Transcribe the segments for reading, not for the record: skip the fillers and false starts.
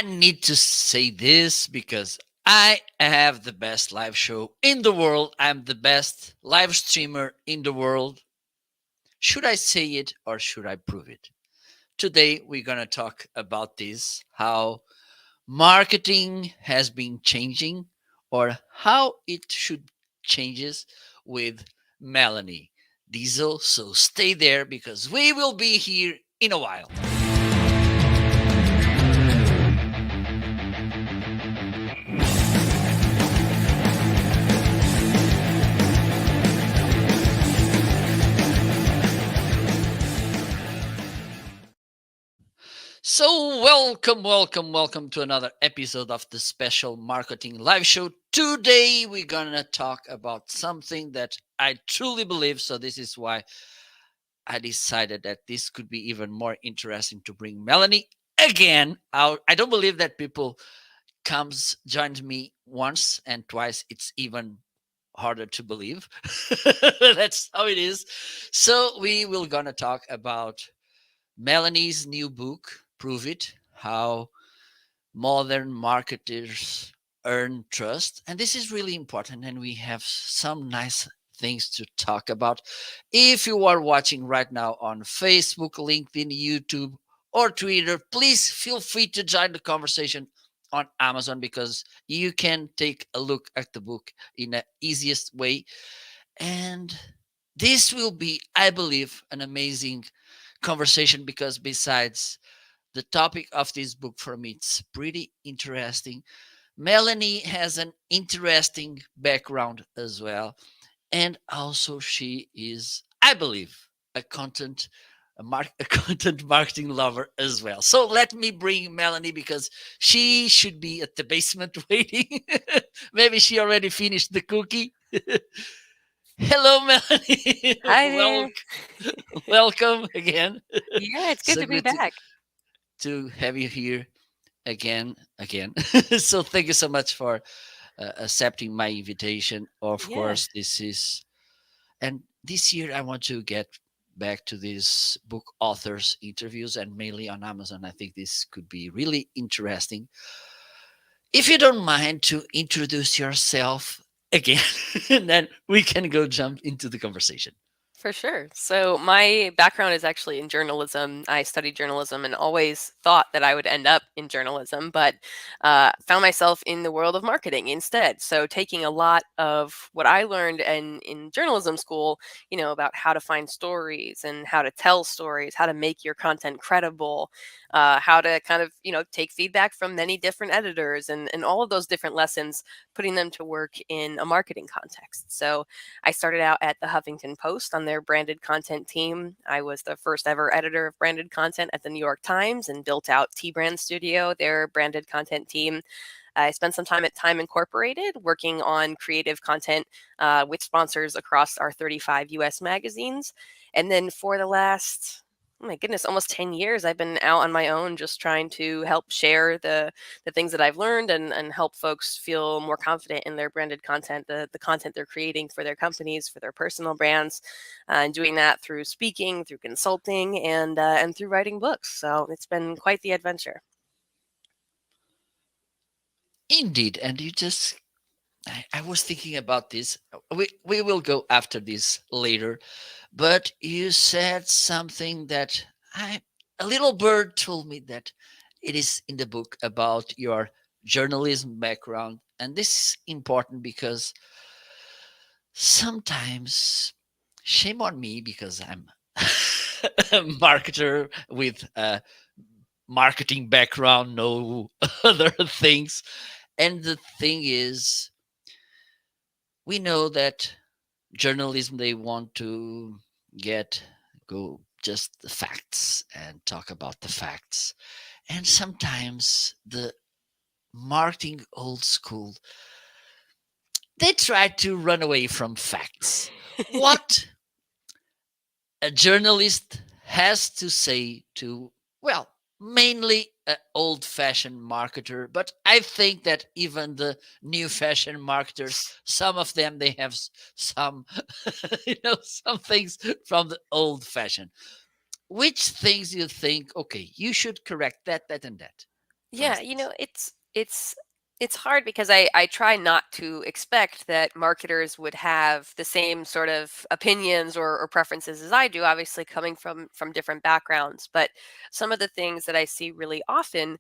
need to say this because I have the best live show in the world. I'm the best live streamer in the world. Should I say it or should I prove it? Today, we're going to talk about this how marketing has been changing or how it should changes with Melanie Deziel. So stay there because we will be here in a while. So, welcome to another episode of the Special Marketing Live Show. Today, we're gonna talk about something that I truly believe. So, this is why I decided that this could be even more interesting to bring Melanie again out. I don't believe that people joined me once and twice. It's even harder to believe. That's how it is. So, we will gonna talk about Melanie's new book, Prove It, How Modern Marketers Earn Trust. And this is really important, and we have some nice things to talk about. If you are watching right now on Facebook, LinkedIn, YouTube, or Twitter, please feel free to join the conversation on Amazon because you can take a look at the book in the easiest way. And this will be, I believe, an amazing conversation because besides the topic of this book, for me it's pretty interesting. Melanie has an interesting background as well, and also she is, I believe, a content a content marketing lover as well. So let me bring Melanie because she should be at the basement waiting. Maybe she already finished the cookie. Hello, Melanie. Hi there. Welcome again. Yeah, it's good So to be good back. to have you here again. So thank you so much for accepting my invitation. Of Yeah. course, and this year I want to get back to these book authors interviews and mainly on Amazon. I think this could be really interesting. If you don't mind to introduce yourself again, then we can go jump into the conversation. For sure. So, my background is actually in journalism. I studied journalism and always thought that I would end up in journalism, but found myself in the world of marketing instead. So, taking a lot of what I learned in journalism school, about how to find stories and how to tell stories, how to make your content credible, how to kind of, take feedback from many different editors and all of those different lessons, putting them to work in a marketing context. So, I started out at the Huffington Post on their branded content team. I was the first ever editor of branded content at the New York Times and built out T Brand Studio, their branded content team. I spent some time at Time Incorporated working on creative content with sponsors across our 35 US magazines. And then for the last, oh my goodness, almost 10 years, I've been out on my own just trying to help share the things that I've learned and help folks feel more confident in their branded content, the content they're creating for their companies, for their personal brands, and doing that through speaking, through consulting, and through writing books. So it's been quite the adventure. Indeed, and I was thinking about this. We will go after this later, but you said something that I a little bird told me that it is in the book about your journalism background, and this is important because sometimes shame on me because I'm a marketer with a marketing background, no other things. And the thing is, we know that journalism they want to get go just the facts and talk about the facts, and sometimes the marketing old school they try to run away from facts. What a journalist has to say to, well, mainly an old fashioned marketer, but I think that even the new fashioned marketers, some of them they have some some things from the old fashioned. Which things you think, okay, you should correct that and that? for Yeah, instance? it's hard because I try not to expect that marketers would have the same sort of opinions or preferences as I do, obviously coming from different backgrounds. But some of the things that I see really often,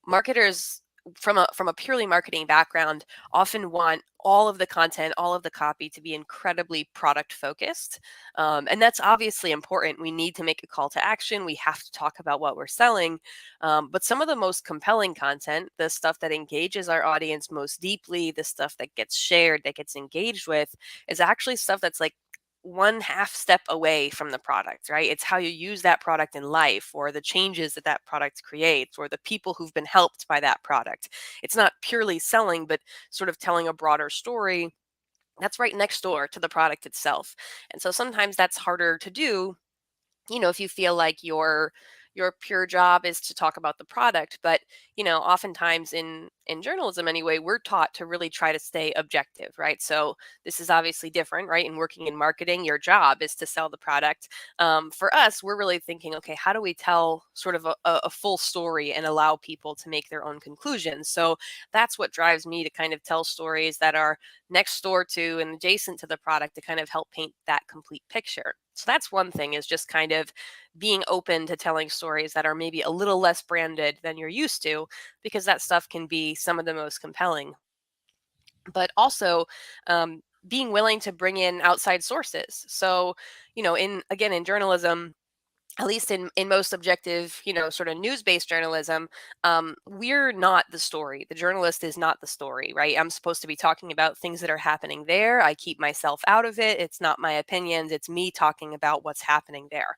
marketers from a purely marketing background often want all of the content, all of the copy to be incredibly product focused. And that's obviously important. We need to make a call to action. We have to talk about what we're selling, but some of the most compelling content, the stuff that engages our audience most deeply, the stuff that gets shared, that gets engaged with, is actually stuff that's like one half step away from the product, right? It's how you use that product in life, or the changes that that product creates, or the people who've been helped by that product. It's not purely selling, but sort of telling a broader story that's right next door to the product itself. And so sometimes that's harder to do, if you feel like your pure job is to talk about the product. But oftentimes in journalism anyway, we're taught to really try to stay objective, right? So this is obviously different, right? In working in marketing, your job is to sell the product. For us, we're really thinking, okay, how do we tell sort of a full story and allow people to make their own conclusions? So that's what drives me to kind of tell stories that are next door to and adjacent to the product to kind of help paint that complete picture. So that's one thing, is just kind of being open to telling stories that are maybe a little less branded than you're used to, because that stuff can be some of the most compelling. But also, being willing to bring in outside sources. So, in journalism, at least in most objective, sort of news-based journalism, we're not the story. The journalist is not the story, right? I'm supposed to be talking about things that are happening there. I keep myself out of it. It's not my opinions. It's me talking about what's happening there.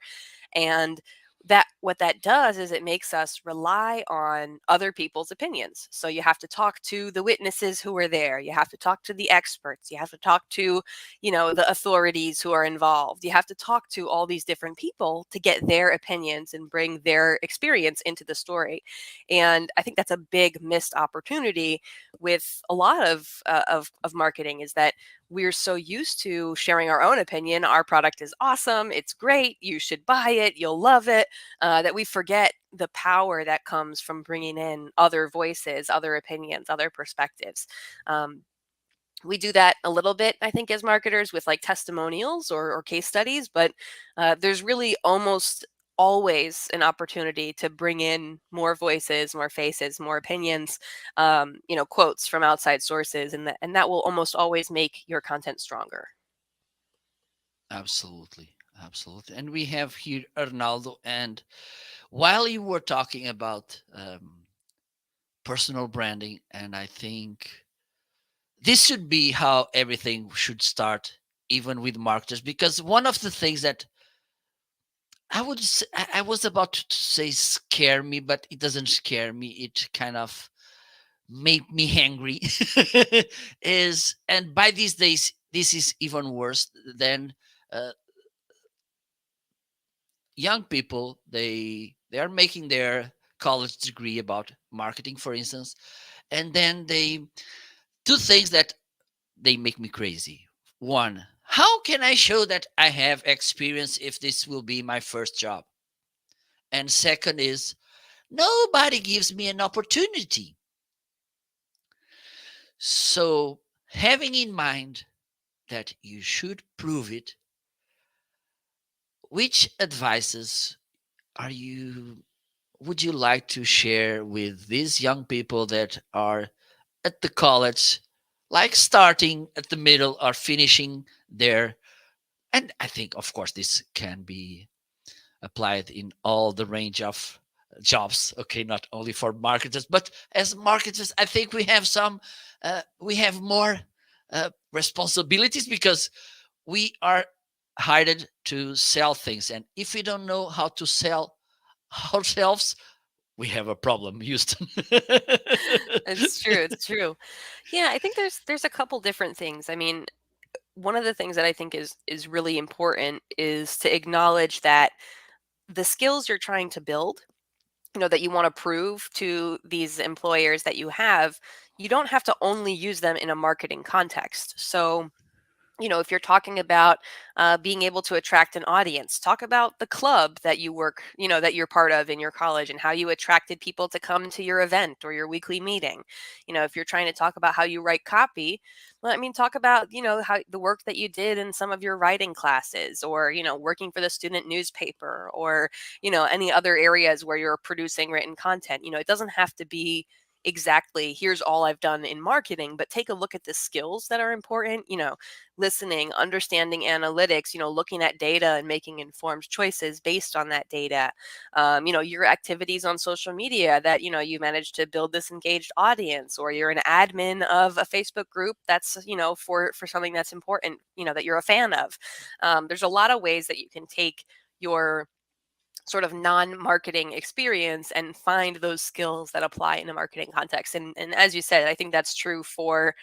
And that what that does is it makes us rely on other people's opinions. So you have to talk to the witnesses who were there. You have to talk to the experts. You have to talk to, the authorities who are involved. You have to talk to all these different people to get their opinions and bring their experience into the story. And I think that's a big missed opportunity with a lot of marketing, is that we're so used to sharing our own opinion. Our product is awesome. It's great. You should buy it. You'll love it. That we forget the power that comes from bringing in other voices, other opinions, other perspectives. Um, we do that a little bit, I think, as marketers with like testimonials or case studies, but there's really almost always an opportunity to bring in more voices, more faces, more opinions, quotes from outside sources, and that will almost always make your content stronger. Absolutely. Absolutely. And we have here Arnaldo. And while you were talking about personal branding, and I think this should be how everything should start, even with marketers, because one of the things that I was about to say scare me, but it doesn't scare me. It kind of made me angry. Is, and by these days, this is even worse than uh, young people. They are making their college degree about marketing, for instance, and then they do things that they make me crazy. One, how can I show that I have experience if this will be my first job? And second is, nobody gives me an opportunity. So, having in mind that you should prove it, which advices are you would you like to share with these young people that are at the college, like starting at the middle or finishing there? And I think, of course, this can be applied in all the range of jobs. Okay, not only for marketers, but as marketers, I think we have more responsibilities, because we are hired to sell things, and if we don't know how to sell ourselves, we have a problem, Houston. It's true. It's true. Yeah, I think there's a couple different things. I mean, one of the things that I think is really important is to acknowledge that the skills you're trying to build, that you want to prove to these employers that you don't have to only use them in a marketing context. So If you're talking about being able to attract an audience, talk about the club that you work, that you're part of in your college and how you attracted people to come to your event or your weekly meeting. If you're trying to talk about how you write copy, well, I mean, talk about, how the work that you did in some of your writing classes, or, working for the student newspaper, or, any other areas where you're producing written content. It doesn't have to be exactly here's all I've done in marketing, but take a look at the skills that are important, listening, understanding analytics, looking at data and making informed choices based on that data. Your activities on social media that, you managed to build this engaged audience, or you're an admin of a Facebook group that's, for something that's important, that you're a fan of. There's a lot of ways that you can take your sort of non-marketing experience and find those skills that apply in a marketing context. And as you said, I think that's true for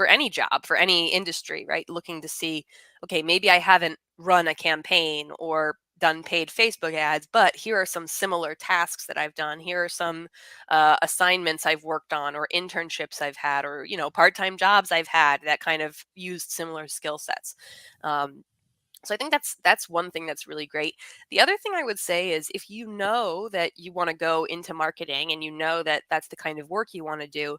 any job, for any industry, right? Looking to see, okay, maybe I haven't run a campaign or done paid Facebook ads, but here are some similar tasks that I've done. Here are some assignments I've worked on, or internships I've had, or part-time jobs I've had that kind of used similar skill sets. So I think that's one thing that's really great. The other thing I would say is, if you know that you want to go into marketing and you know that that's the kind of work you want to do,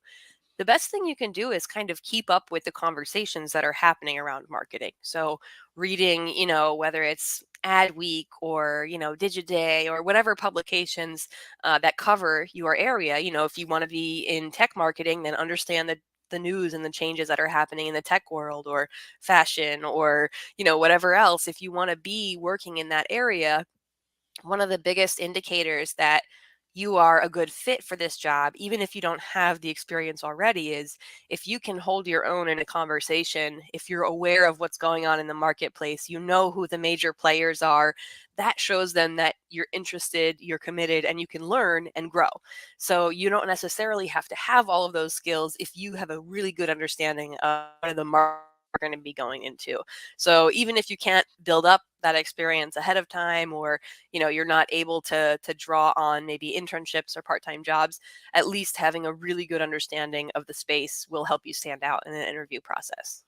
the best thing you can do is kind of keep up with the conversations that are happening around marketing. So reading, whether it's Adweek or, Digiday or whatever publications that cover your area. If you want to be in tech marketing, then understand the news and the changes that are happening in the tech world, or fashion, or, whatever else. If you want to be working in that area, one of the biggest indicators that you are a good fit for this job, even if you don't have the experience already, is if you can hold your own in a conversation, if you're aware of what's going on in the marketplace, you know who the major players are, that shows them that you're interested, you're committed, and you can learn and grow. So you don't necessarily have to have all of those skills if you have a really good understanding of what the market are going to be going into. So even if you can't build up that experience ahead of time, or you're not able to draw on maybe internships or part-time jobs, at least having a really good understanding of the space will help you stand out in an interview process.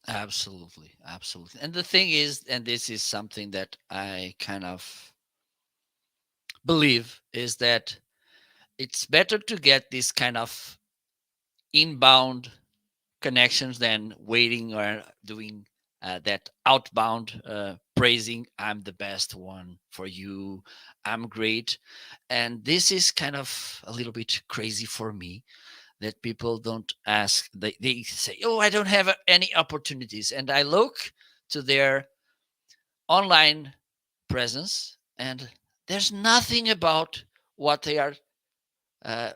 Absolutely, absolutely. And the thing is, and this is something that I kind of believe, is that it's better to get this kind of inbound connections than waiting or doing that outbound praising. I'm the best one for you. I'm great. And this is kind of a little bit crazy for me, that people don't ask. They say, oh, I don't have any opportunities. And I look to their online presence, and there's nothing about what they are uh,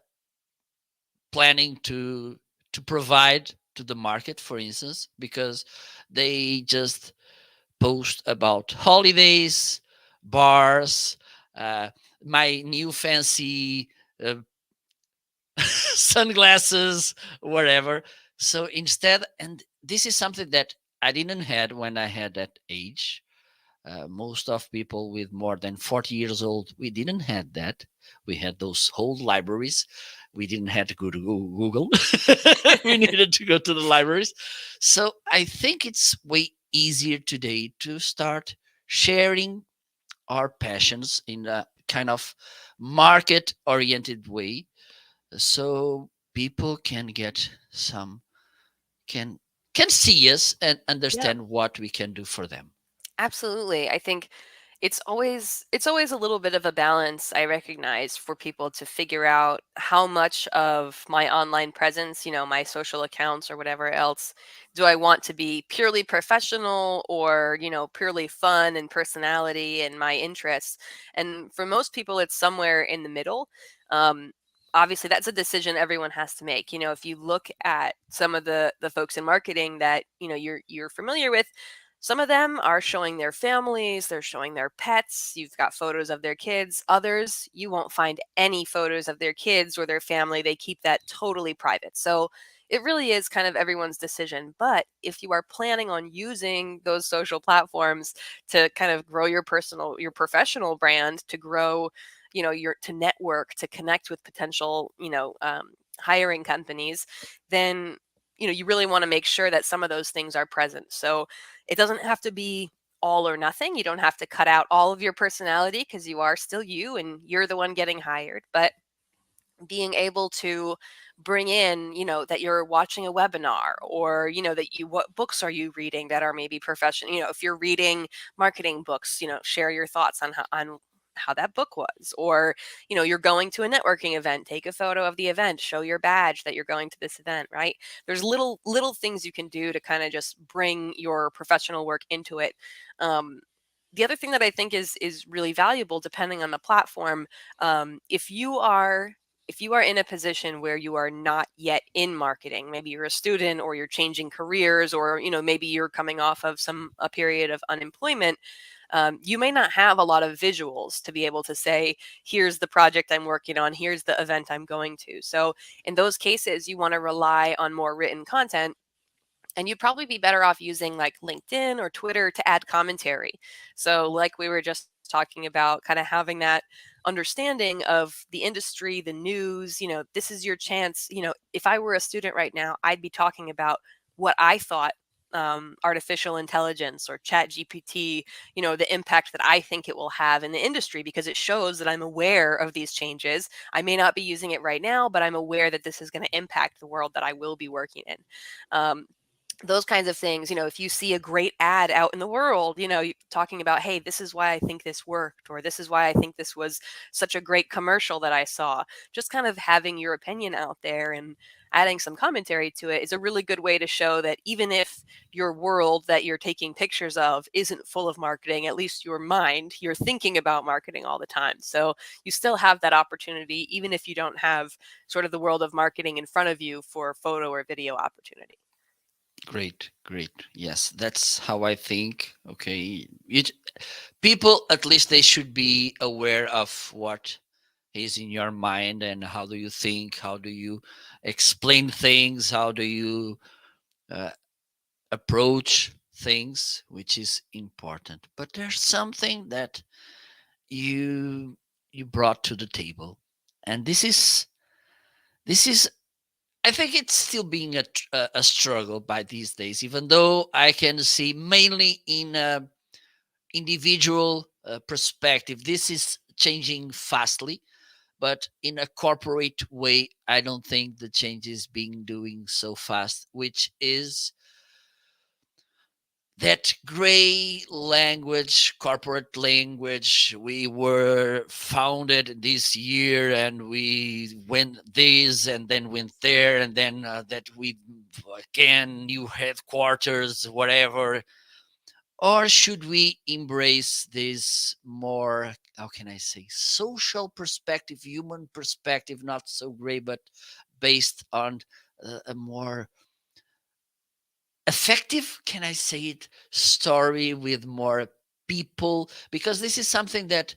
planning to provide to the market, for instance, because they just post about holidays, bars, uh, my new fancy uh, sunglasses, whatever. So instead, and this is something that I didn't had when I had that age. Most of people with more than 40 years old, we didn't had that. We had those whole libraries. We didn't have to go to Google. We needed to go to the libraries. So I think it's way easier today to start sharing our passions in a kind of market oriented way, so people can get some, can can see us and Yeah. understand what we can do for them. Absolutely. I think it's always a little bit of a balance, I recognize, for people to figure out how much of my online presence, my social accounts or whatever else, do I want to be purely professional, or, purely fun and personality and my interests. And for most people, it's somewhere in the middle. Um, Obviously, that's a decision everyone has to make. If you look at some of the folks in marketing that, you're familiar with, some of them are showing their families, they're showing their pets, you've got photos of their kids. Others, you won't find any photos of their kids or their family. They keep that totally private. So it really is kind of everyone's decision. But if you are planning on using those social platforms to kind of grow your professional brand, to grow, to network, to connect with potential, hiring companies, then you really want to make sure that some of those things are present. So it doesn't have to be all or nothing. You don't have to cut out all of your personality because you are still you and you're the one getting hired. But being able to bring in, that you're watching a webinar, or that what books are you reading that are maybe professional. If you're reading marketing books, share your thoughts on how that book was. Or you're going to a networking event, take a photo of the event, show your badge that you're going to this event, right? There's little things you can do to kind of just bring your professional work into it. The other thing that I think is really valuable, depending on the platform, if you are in a position where you are not yet in marketing, maybe you're a student or you're changing careers, or maybe you're coming off of a period of unemployment, you may not have a lot of visuals to be able to say, here's the project I'm working on, here's the event I'm going to. So in those cases, you want to rely on more written content. And you'd probably be better off using like LinkedIn or Twitter to add commentary. So, like we were just talking about, kind of having that understanding of the industry, the news, this is your chance. If I were a student right now, I'd be talking about what I thought artificial intelligence or chat GPT, the impact that I think it will have in the industry, because it shows that I'm aware of these changes. I may not be using it right now, but I'm aware that this is going to impact the world that I will be working in. Those kinds of things, if you see a great ad out in the world, talking about, hey, this is why I think this worked, or this is why I think this was such a great commercial that I saw, just kind of having your opinion out there and adding some commentary to it is a really good way to show that even if your world that you're taking pictures of isn't full of marketing, at least your mind, you're thinking about marketing all the time. So you still have that opportunity, even if you don't have sort of the world of marketing in front of you for photo or video opportunity. Great, great. Yes, that's how I think. Okay, people, at least they should be aware of what is in your mind and how do you think, how do you explain things, how do you uh, approach things, which is important. But there's something that you you brought to the table, and this is I think it's still being a struggle by these days, even though I can see mainly in a individual perspective. This is changing fastly, but in a corporate way, I don't think the change is being doing so fast, which is that gray language, corporate language. We were founded this year and we went this and then went there, and then that we again new headquarters, whatever. Or should we embrace this more, how can I say, social perspective, human perspective, not so gray, but based on a more effective, can I say it, story with more people? Because this is something that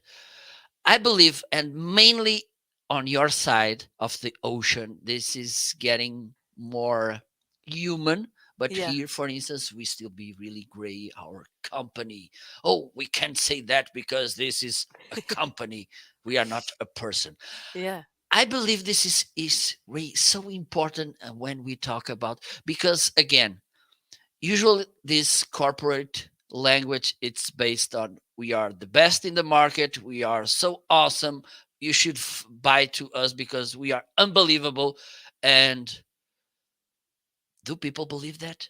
I believe, and mainly on your side of the ocean, this is getting more human. But Yeah. here, for instance, we still be really gray. Our company. Oh, we can't say that because this is a company. We are not a person. Yeah. I believe this is really so important when we talk about, because again, usually this corporate language, it's based on we are the best in the market, we are so awesome, you should buy to us because we are unbelievable. And do people believe that?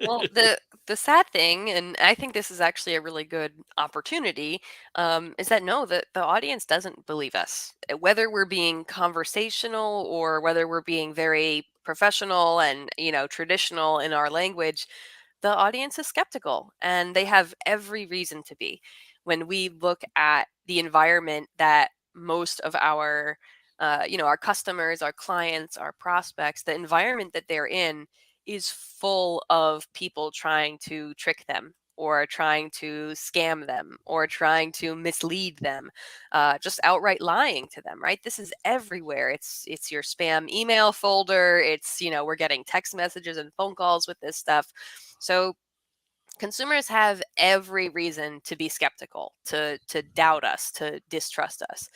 Well, the sad thing, and I think this is actually a really good opportunity, is that no, the audience doesn't believe us. Whether we're being conversational or whether we're being very professional and traditional in our language, the audience is skeptical, and they have every reason to be. When we look at the environment that most of our customers, our clients, our prospects, the environment that they're in is full of people trying to trick them, or trying to scam them, or trying to mislead them, just outright lying to them. Right? This is everywhere. It's your spam email folder. It's we're getting text messages and phone calls with this stuff. So consumers have every reason to be skeptical, to doubt us, to distrust us.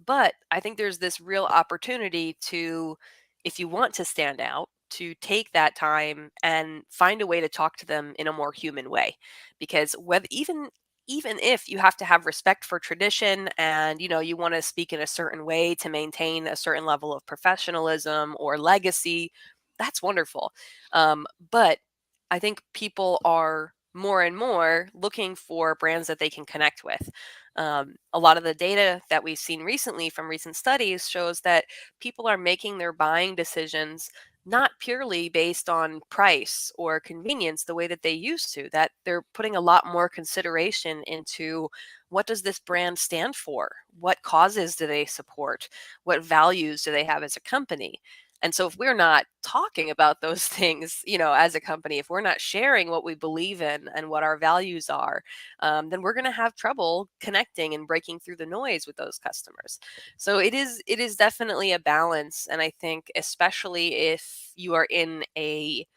But I think there's this real opportunity to if you want to stand out, to take that time and find a way to talk to them in a more human way. Because whether even if you have to have respect for tradition and you want to speak in a certain way to maintain a certain level of professionalism or legacy, that's wonderful. But I think people are more and more looking for brands that they can connect with. A lot of the data that we've seen recently from recent studies shows that people are making their buying decisions not purely based on price or convenience the way that they used to, that they're putting a lot more consideration into what does this brand stand for? What causes do they support? What values do they have as a company? And so if we're not talking about those things, as a company, if we're not sharing what we believe in and what our values are, then we're going to have trouble connecting and breaking through the noise with those customers. So it is definitely a balance, and I think especially if you are in a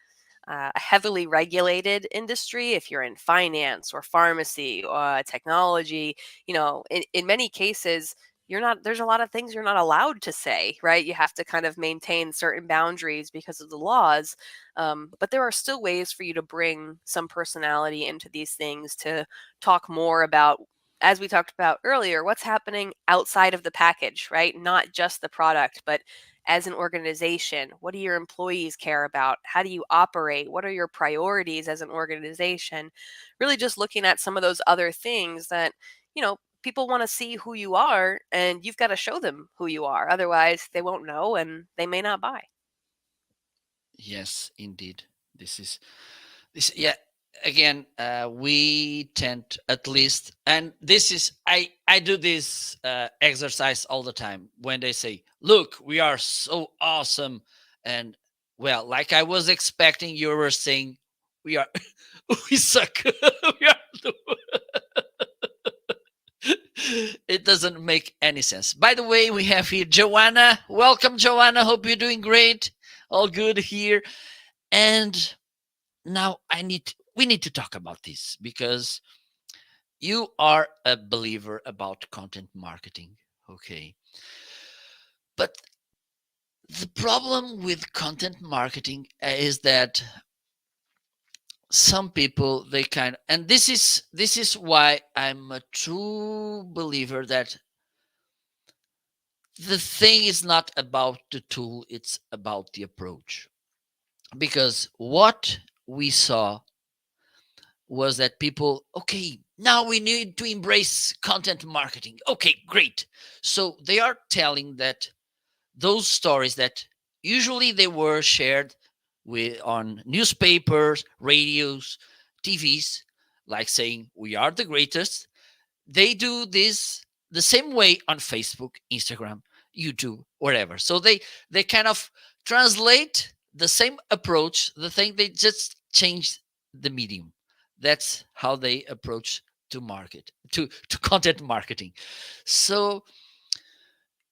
heavily regulated industry, if you're in finance or pharmacy or technology, in many cases, there's a lot of things you're not allowed to say, right? You have to kind of maintain certain boundaries because of the laws. But there are still ways for you to bring some personality into these things to talk more about, as we talked about earlier, what's happening outside of the package, right? Not just the product, but as an organization, what do your employees care about? How do you operate? What are your priorities as an organization? Really just looking at some of those other things that, people want to see who you are, and you've got to show them who you are. Otherwise, they won't know and they may not buy. Yes, indeed. This is this. Yeah. Again, we tend at least, and this is I do this exercise all the time when they say, "Look, we are so awesome," and well, like I was expecting, you were saying, "We are, we suck." We are it doesn't make any sense. By the way, we have here Joanna. Welcome, Joanna. Hope you're doing great. All good here. And now we need to talk about this because you are a believer about content marketing. Okay. But the problem with content marketing is that some people they kind of, and this is why I'm a true believer that the thing is not about the tool, it's about the approach. Because what we saw was that people, okay, now we need to embrace content marketing. Okay, great. So they are telling that those stories that usually they were shared with on newspapers, radios, TVs, like saying we are the greatest, they do this the same way on Facebook, Instagram, YouTube, whatever. So they kind of translate the same approach. The thing they just change the medium. That's how they approach to market to content marketing. So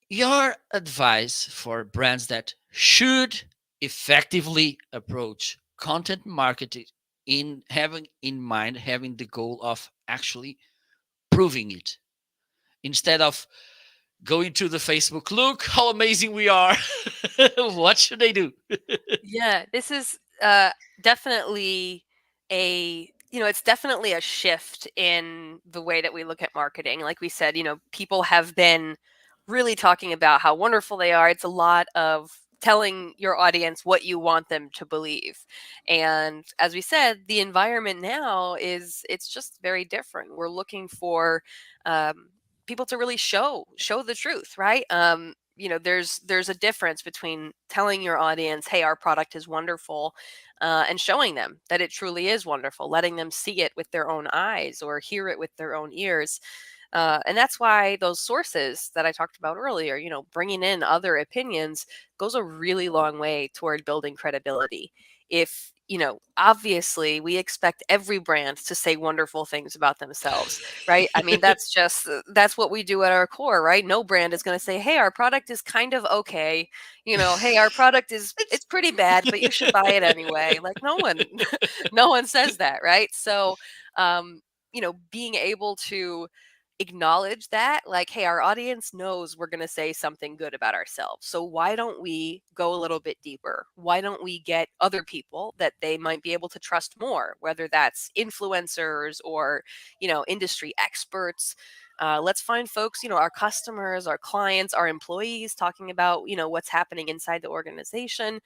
your advice for brands that should effectively approach content marketing in having in mind having the goal of actually proving it instead of going to the Facebook, look how amazing we are. What should they do? Yeah, this is definitely it's definitely a shift in the way that we look at marketing. Like we said, people have been really talking about how wonderful they are. It's a lot of telling your audience what you want them to believe. And as we said, the environment now it's just very different. We're looking for um, people to really show the truth, right? There's a difference between telling your audience, hey, our product is wonderful, and showing them that it truly is wonderful, letting them see it with their own eyes or hear it with their own ears. And that's why those sources that I talked about earlier, bringing in other opinions goes a really long way toward building credibility. If, obviously we expect every brand to say wonderful things about themselves, right? I mean, that's what we do at our core, right? No brand is going to say, hey, our product is kind of okay. Hey, our product it's pretty bad, but you should buy it anyway. Like no one, no one says that, right? So, being able to acknowledge that, like, hey, our audience knows we're going to say something good about ourselves, so why don't we go a little bit deeper? Why don't we get other people that they might be able to trust more, whether that's influencers or, industry experts. Let's find folks, our customers, our clients, our employees, talking about, what's happening inside the organization.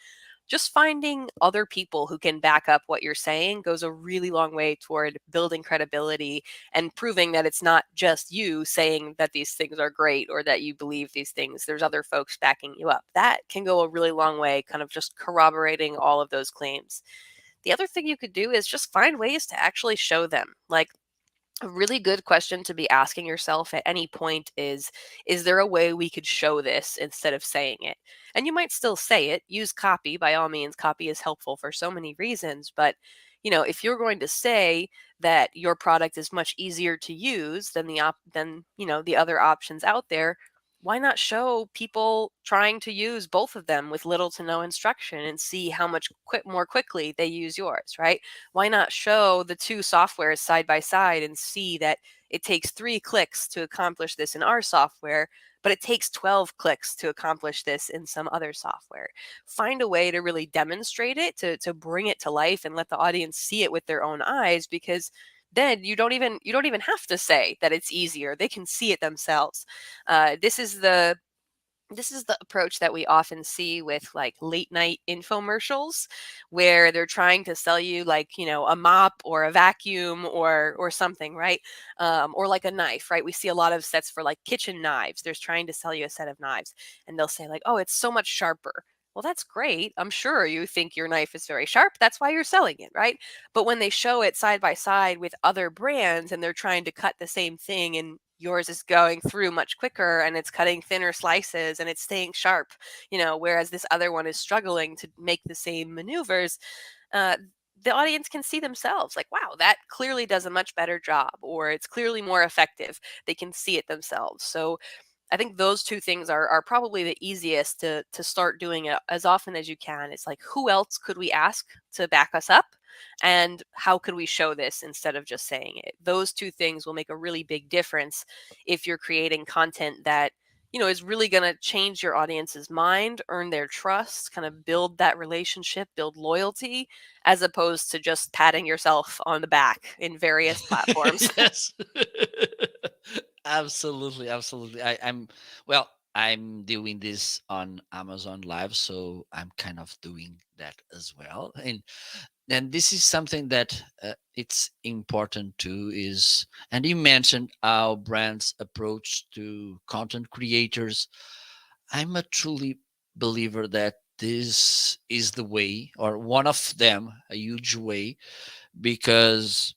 Just finding other people who can back up what you're saying goes a really long way toward building credibility and proving that it's not just you saying that these things are great or that you believe these things. There's other folks backing you up. That can go a really long way, kind of just corroborating all of those claims. The other thing you could do is just find ways to actually show them. Like, a really good question to be asking yourself at any point is there a way we could show this instead of saying it? And you might still say it. Use copy, by all means. Copy is helpful for so many reasons, but if you're going to say that your product is much easier to use than the other options out there, why not show people trying to use both of them with little to no instruction and see how much more quickly they use yours, right? Why not show the two softwares side by side and see that it takes 3 clicks to accomplish this in our software, but it takes 12 clicks to accomplish this in some other software? Find a way to really demonstrate it, to bring it to life and let the audience see it with their own eyes, because then you don't even have to say that it's easier. They can see it themselves. This is the approach that we often see with like late night infomercials, where they're trying to sell you, like, a mop or a vacuum or something, right? Or like a knife, right? We see a lot of sets for like kitchen knives. There's trying to sell you a set of knives, and they'll say like, oh, it's so much sharper. Well, that's great. I'm sure you think your knife is very sharp. That's why you're selling it, right? But when they show it side by side with other brands and they're trying to cut the same thing, and yours is going through much quicker and it's cutting thinner slices and it's staying sharp, whereas this other one is struggling to make the same maneuvers, uh, the audience can see themselves like, wow, that clearly does a much better job, or it's clearly more effective. They can see it themselves. So I think those two things are probably the easiest to start doing it as often as you can. It's like, who else could we ask to back us up? And how could we show this instead of just saying it? Those two things will make a really big difference if you're creating content that, is really going to change your audience's mind, earn their trust, kind of build that relationship, build loyalty, as opposed to just patting yourself on the back in various platforms. Yes. Absolutely, absolutely. I'm doing this on Amazon Live, so I'm kind of doing that as well. And this is something that it's important too is, and you mentioned our brand's approach to content creators. I'm a truly believer that this is the way, or one of them, a huge way, because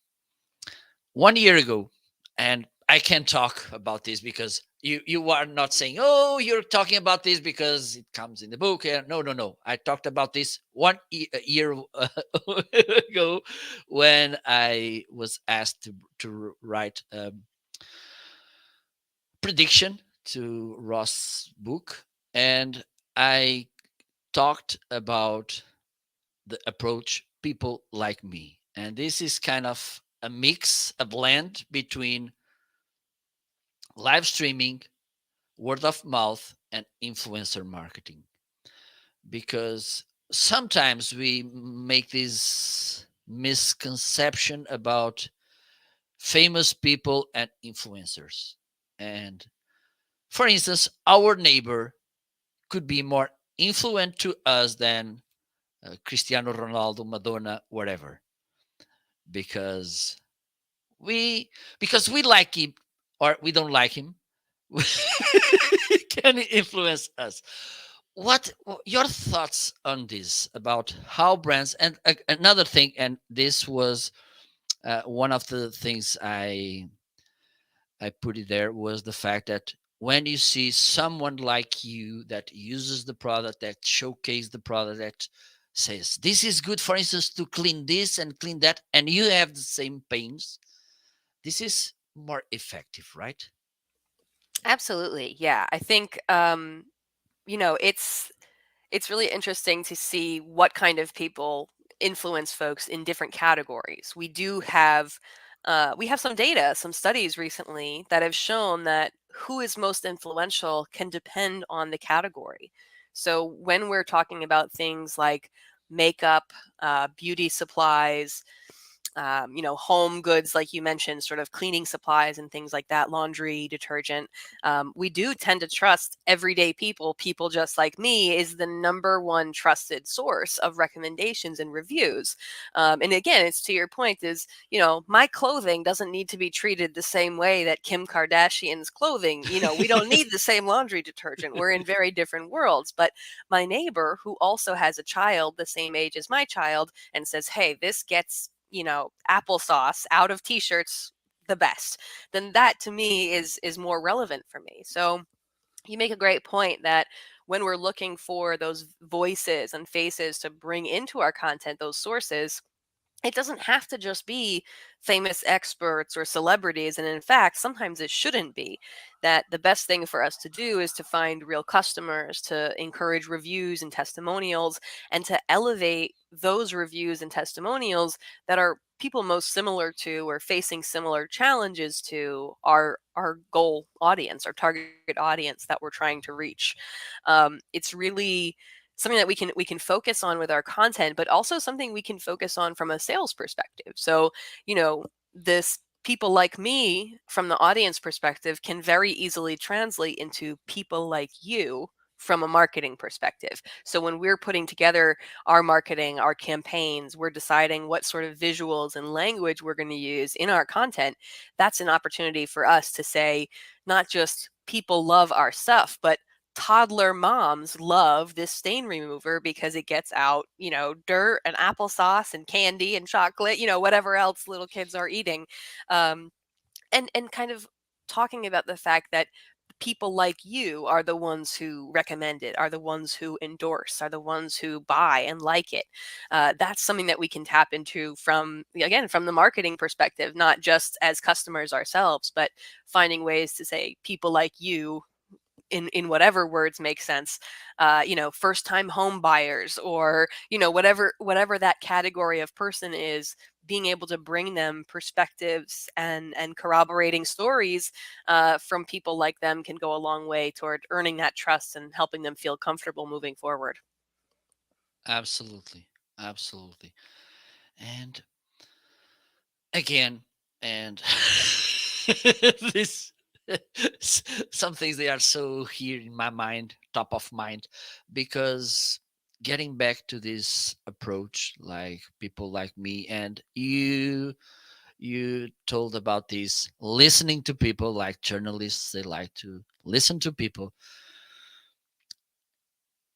1 year ago, and I can talk about this because you are not saying, oh, you're talking about this because it comes in the book. No, no, no. I talked about this year ago when I was asked to write a prediction to Ross' book, and I talked about the approach people like me, and this is kind of a mix, a blend between live streaming, word of mouth, and influencer marketing. Because sometimes we make this misconception about famous people and influencers. And for instance, our neighbor could be more influential to us than Cristiano Ronaldo, Madonna, whatever, because we we like him or we don't like him. Can influence us. What your thoughts on this about how brands, and another thing, and this was one of the things I put it there, was the fact that when you see someone like you that uses the product, that showcase the product, that says this is good, for instance, to clean this and clean that, and you have the same pains, this is more effective, right? Absolutely. Yeah. I think it's really interesting to see what kind of people influence folks in different categories. We do have We have some data, some studies recently that have shown that who is most influential can depend on the category. So when we're talking about things like makeup, beauty supplies, home goods, like you mentioned, sort of cleaning supplies and things like that, laundry, detergent. We do tend to trust everyday people. People just like me is the number one trusted source of recommendations and reviews. And again, it's to your point is, my clothing doesn't need to be treated the same way that Kim Kardashian's clothing. We don't need the same laundry detergent. We're in very different worlds. But my neighbor, who also has a child the same age as my child, and says, hey, this gets applesauce out of t-shirts the best, then that to me is more relevant for me. So you make a great point that when we're looking for those voices and faces to bring into our content, those sources, it doesn't have to just be famous experts or celebrities. And in fact, sometimes it shouldn't be. That the best thing for us to do is to find real customers, to encourage reviews and testimonials, and to elevate those reviews and testimonials that are people most similar to or facing similar challenges to our goal audience, our target audience that we're trying to reach. It's really something that we can focus on with our content, but also something we can focus on from a sales perspective. So, this people like me from the audience perspective can very easily translate into people like you from a marketing perspective. So when we're putting together our marketing, our campaigns, we're deciding what sort of visuals and language we're going to use in our content. That's an opportunity for us to say, not just people love our stuff, but toddler moms love this stain remover because it gets out, dirt and applesauce and candy and chocolate, whatever else little kids are eating. Um, and kind of talking about the fact that people like you are the ones who recommend it, are the ones who endorse, are the ones who buy and like it. That's something that we can tap into from, again, from the marketing perspective, not just as customers ourselves, but finding ways to say people like you in whatever words make sense, first time home buyers, or whatever that category of person is, being able to bring them perspectives and corroborating stories from people like them can go a long way toward earning that trust and helping them feel comfortable moving forward. Absolutely. Absolutely. And again, and this some things they are so here in my mind, top of mind, because getting back to this approach, like people like me and you told about this listening to people, like journalists, they like to listen to people.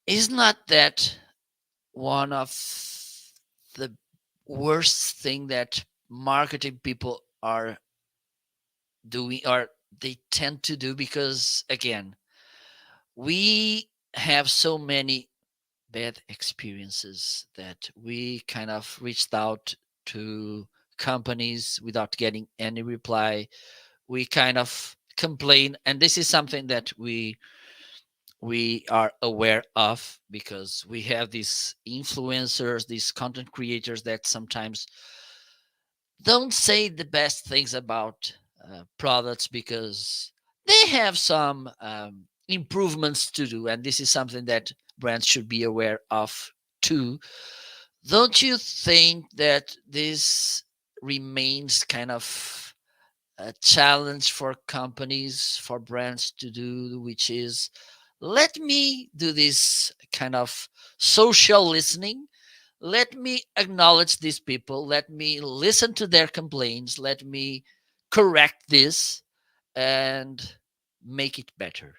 Is not that one of the worst thing that marketing people are doing, or they tend to do? Because again, we have so many bad experiences that we kind of reached out to companies without getting any reply. We kind of complain, and this is something that we are aware of, because we have these influencers, these content creators that sometimes don't say the best things about products, because they have some improvements to do, and this is something that brands should be aware of too. Don't you think that this remains kind of a challenge for companies, for brands to do, which is, let me do this kind of social listening. Let me acknowledge these people. Let me listen to their complaints. Let me correct this and make it better.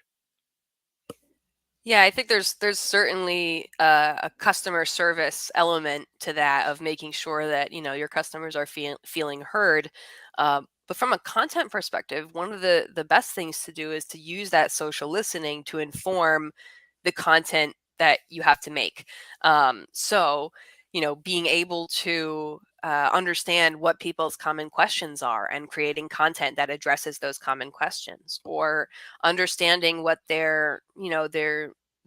Yeah, I think there's certainly a customer service element to that, of making sure that your customers are feeling heard. But from a content perspective, one of the best things to do is to use that social listening to inform the content that you have to make. So, being able to understand what people's common questions are and creating content that addresses those common questions, or understanding what their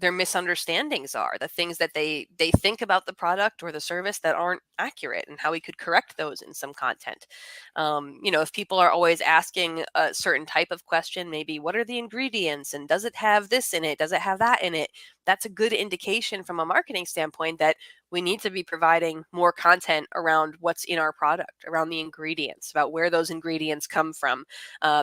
their misunderstandings are, the things that they think about the product or the service that aren't accurate, and how we could correct those in some content. If people are always asking a certain type of question, maybe what are the ingredients and does it have this in it, does it have that in it, that's a good indication from a marketing standpoint that we need to be providing more content around what's in our product, around the ingredients, about where those ingredients come from.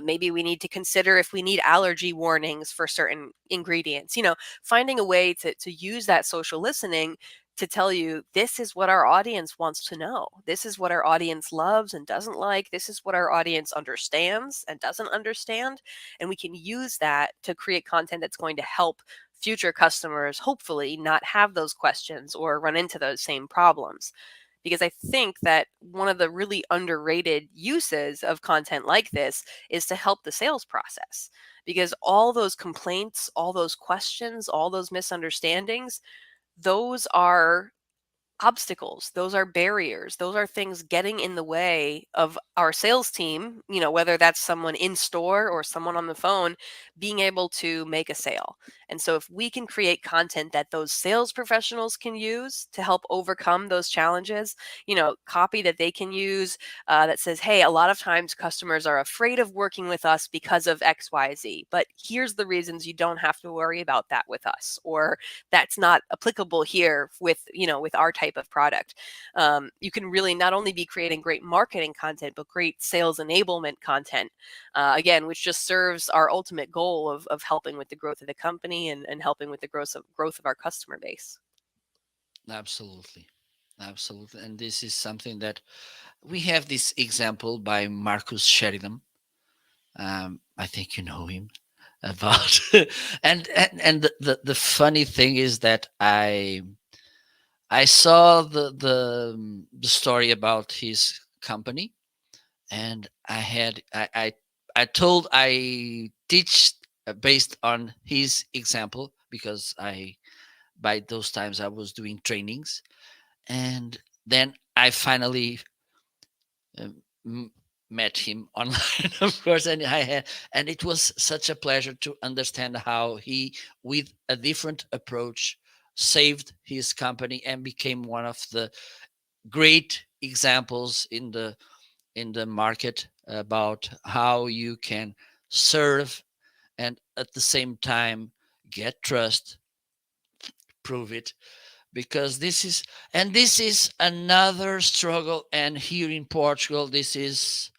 Maybe we need to consider if we need allergy warnings for certain ingredients. Finding a way to use that social listening to tell you this is what our audience wants to know. This is what our audience loves and doesn't like. This is what our audience understands and doesn't understand. And we can use that to create content that's going to help future customers hopefully not have those questions or run into those same problems. Because I think that one of the really underrated uses of content like this is to help the sales process. Because all those complaints, all those questions, all those misunderstandings, those are obstacles, those are barriers, those are things getting in the way of our sales team, whether that's someone in store or someone on the phone, being able to make a sale. And so if we can create content that those sales professionals can use to help overcome those challenges, copy that they can use, that says, hey, a lot of times customers are afraid of working with us because of XYZ, but here's the reasons you don't have to worry about that with us, or that's not applicable here with our type of product. You can really not only be creating great marketing content, but great sales enablement content, again, which just serves our ultimate goal of helping with the growth of the company and helping with the growth of our customer base. Absolutely. Absolutely. And this is something that we have this example by Marcus Sheridan. I think you know him about and the funny thing is that I saw the story about his company, and I teach based on his example, because I by those times I was doing trainings. And then I finally um, m- met him online, of course, and it was such a pleasure to understand how he, with a different approach, saved his company and became one of the great examples in the market about how you can serve and at the same time get trust, prove it, because this is another struggle. And here in Portugal, this is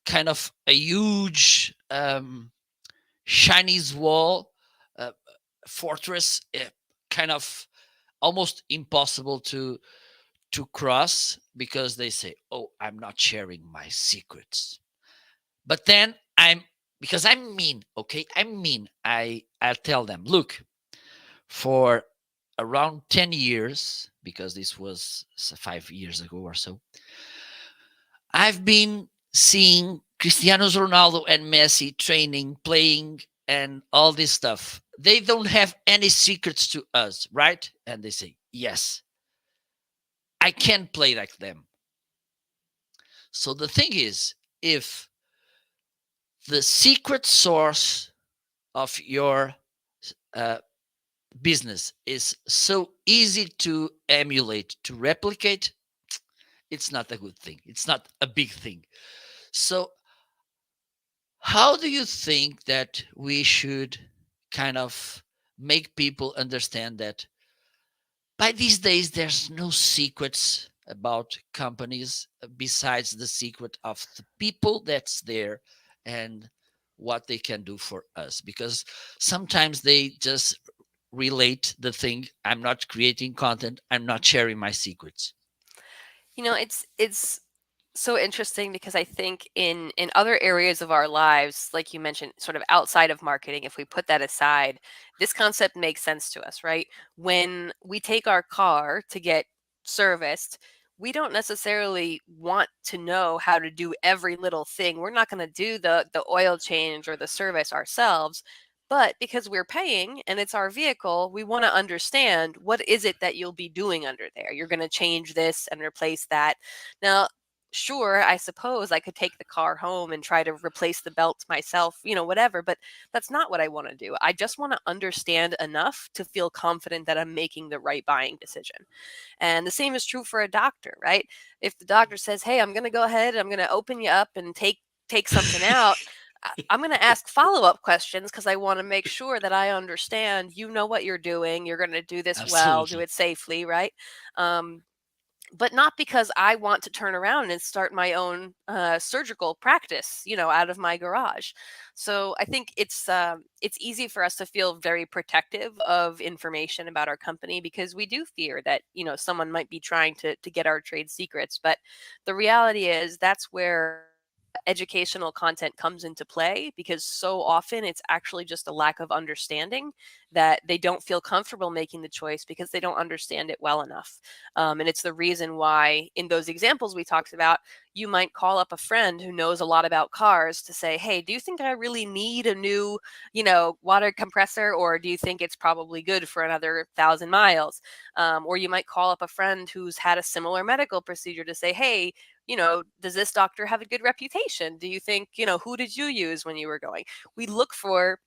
kind of a huge Chinese wall, uh, fortress, kind of almost impossible to cross, because they say, "Oh, I'm not sharing my secrets." But then because I'm mean, okay? I'm mean. I'll tell them, "Look, for around 10 years, because this was 5 years ago or so, I've been seeing Cristiano Ronaldo and Messi training, playing, and all this stuff. They don't have any secrets to us, right?" And they say, "Yes, I can play like them." So the thing is, if the secret source of your uh, business is so easy to emulate, to replicate, it's not a good thing. It's not a big thing. So, how do you think that we should kind of make people understand that by these days there's no secrets about companies besides the secret of the people that's there and what they can do for us? Because sometimes they just relate the thing, "I'm not creating content, I'm not sharing my secrets." It's so interesting because I think in other areas of our lives, like you mentioned, sort of outside of marketing, if we put that aside, this concept makes sense to us, right? When we take our car to get serviced, we don't necessarily want to know how to do every little thing. We're not going to do the oil change or the service ourselves. But because we're paying and it's our vehicle, we want to understand what is it that you'll be doing under there. You're going to change this and replace that. Now, sure, I suppose I could take the car home and try to replace the belt myself, whatever, but that's not what I want to do. I just want to understand enough to feel confident that I'm making the right buying decision. And the same is true for a doctor, right? If the doctor says, "Hey, I'm going to go ahead, I'm going to open you up and take something out," I'm going to ask follow-up questions because I want to make sure that I understand you know what you're doing. You're going to do this well, do Absolutely. it safely, right? Um, but not because I want to turn around and start my own surgical practice, out of my garage. So I think it's easy for us to feel very protective of information about our company because we do fear that someone might be trying to get our trade secrets. But the reality is that's where educational content comes into play because so often it's actually just a lack of understanding that they don't feel comfortable making the choice because they don't understand it well enough. And it's the reason why, in those examples we talked about, you might call up a friend who knows a lot about cars to say, "Hey, do you think I really need a new, water compressor, or do you think it's probably good for another 1,000 miles?" Or you might call up a friend who's had a similar medical procedure to say, "Hey, does this doctor have a good reputation? Do you think, who did you use when you were going?" We look for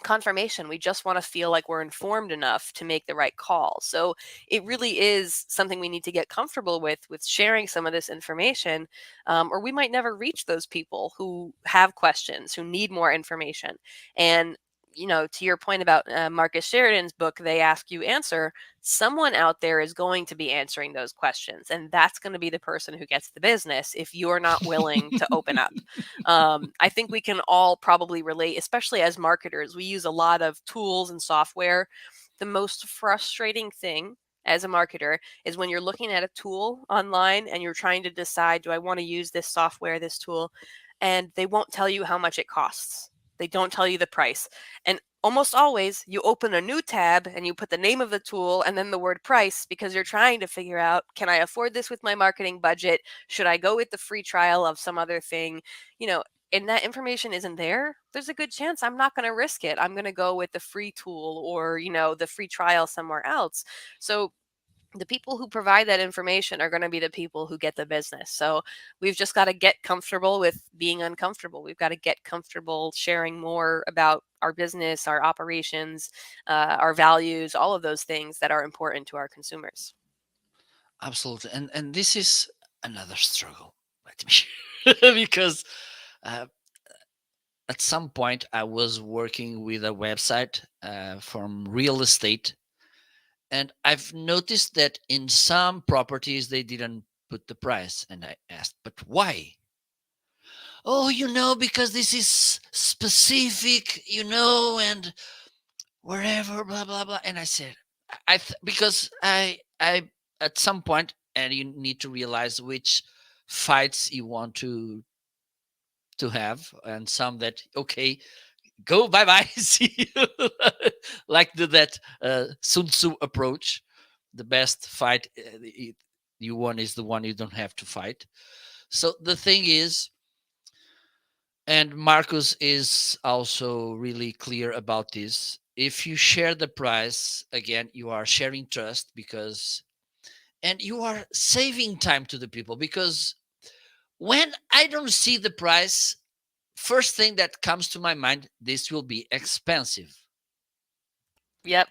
confirmation. We just want to feel like we're informed enough to make the right call. So it really is something we need to get comfortable with sharing some of this information, or we might never reach those people who have questions, who need more information. And to your point about Marcus Sheridan's book, They Ask You Answer, someone out there is going to be answering those questions. And that's going to be the person who gets the business if you're not willing to open up. I think we can all probably relate, especially as marketers. We use a lot of tools and software. The most frustrating thing as a marketer is when you're looking at a tool online and you're trying to decide, do I want to use this software, this tool? And they won't tell you how much it costs. They don't tell you the price. And almost always you open a new tab and you put the name of the tool and then the word price because you're trying to figure out, can I afford this with my marketing budget? Should I go with the free trial of some other thing? you know, and that information isn't there, there's a good chance I'm not going to risk it. I'm going to go with the free tool or, the free trial somewhere else. So the people who provide that information are going to be the people who get the business. So we've just got to get comfortable with being uncomfortable. We've got to get comfortable sharing more about our business, our operations, our values, all of those things that are important to our consumers. Absolutely. And this is another struggle, let me because uh, at some point I was working with a website from real estate, and I've noticed that in some properties they didn't put the price, and I asked, but why? Oh, because this is specific, and wherever, blah blah blah. And I said, because I at some point, and you need to realize which fights you want to have, and some that, okay, go bye bye, see you, like that Sun Tzu approach. The best fight you won is the one you don't have to fight. So the thing is, and Marcus is also really clear about this. If you share the price, again, you are sharing trust, because, and you are saving time to the people, because when I don't see the price, first thing that comes to my mind, this will be expensive. Yep.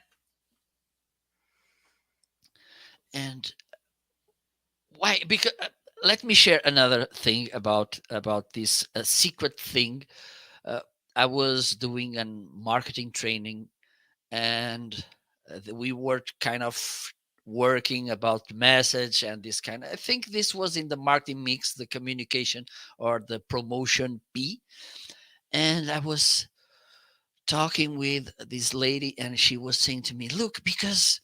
And why? Because let me share another thing about this secret thing. uh, I was doing a marketing training, and we were kind of working about message and this kind. I think this was in the marketing mix, the communication or the promotion P. And I was talking with this lady, and she was saying to me, look, because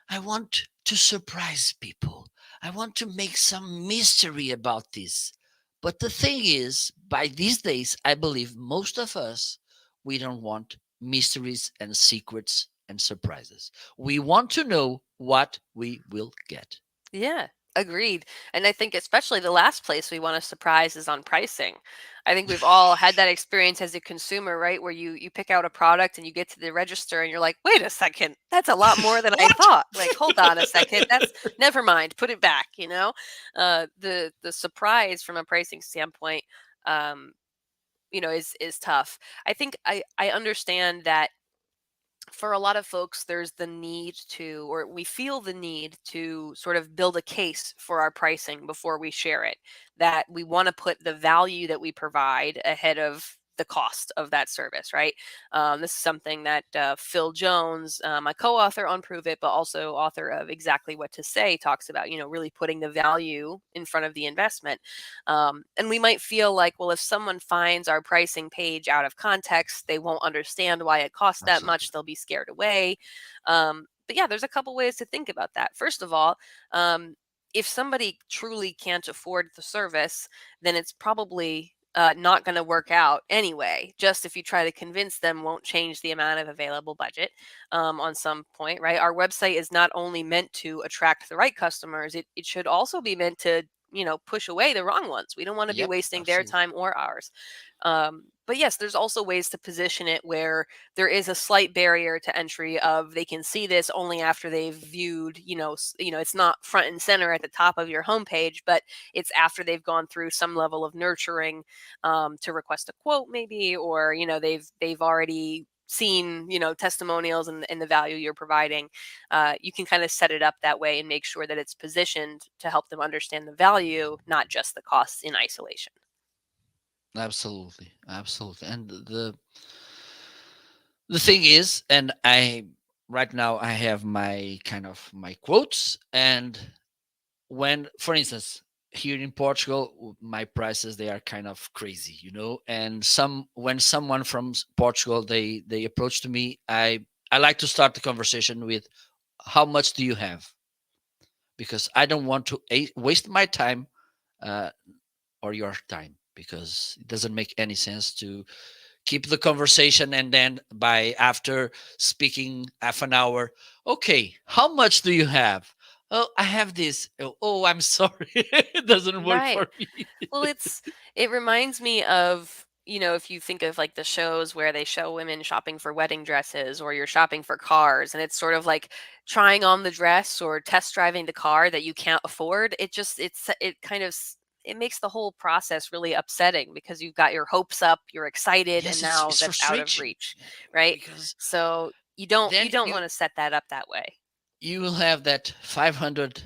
I want to surprise people. I want to make some mystery about this. But the thing is, by these days, I believe most of us, we don't want mysteries and secrets and surprises. We want to know what we will get. Yeah. Agreed. And I think especially the last place we want to surprise is on pricing. I think we've all had that experience as a consumer, right? Where you pick out a product and you get to the register and you're like, wait a second, that's a lot more than I What? thought. Like, hold on a second, that's never mind, put it back, the surprise from a pricing standpoint, um, is tough. I think I understand that for a lot of folks, there's the need to, or we feel the need to sort of build a case for our pricing before we share it, that we want to put the value that we provide ahead of the cost of that service, right? This is something that Phil Jones, my co-author on Prove It, but also author of Exactly What to Say, talks about, really putting the value in front of the investment. And we might feel like, well, if someone finds our pricing page out of context, they won't understand why it costs that Absolutely. much. They'll be scared away. But yeah, there's a couple ways to think about that. First of all, if somebody truly can't afford the service, then it's probably not going to work out anyway. Just if you try to convince them, won't change the amount of available budget on some point, right? Our website is not only meant to attract the right customers, it should also be meant to push away the wrong ones. We don't want to be Yep, wasting their absolutely. time or ours. But yes, there's also ways to position it where there is a slight barrier to entry of they can see this only after they've viewed, it's not front and center at the top of your homepage, but it's after they've gone through some level of nurturing to request a quote maybe, or they've already seen testimonials and the value you're providing. You can kind of set it up that way and make sure that it's positioned to help them understand the value, not just the costs in isolation. Absolutely. Absolutely. And the thing is, and I right now I have my kind of my quotes, and when, for instance, here in Portugal, my prices they are kind of crazy, and when someone from Portugal they approach to me, I like to start the conversation with, how much do you have? Because I don't want to waste my time, uh, or your time, because it doesn't make any sense to keep the conversation and then by after speaking half an hour, okay, how much do you have? Oh, I have this. Oh, I'm sorry. It doesn't work Right. for me. Well, it reminds me of, if you think of like the shows where they show women shopping for wedding dresses or you're shopping for cars and it's sort of like trying on the dress or test driving the car that you can't afford. It kind of it makes the whole process really upsetting because you've got your hopes up, you're excited, and Yes, now it's that's out of frustration. reach, right? Because So you don't you want to set that up that way. you will have that 500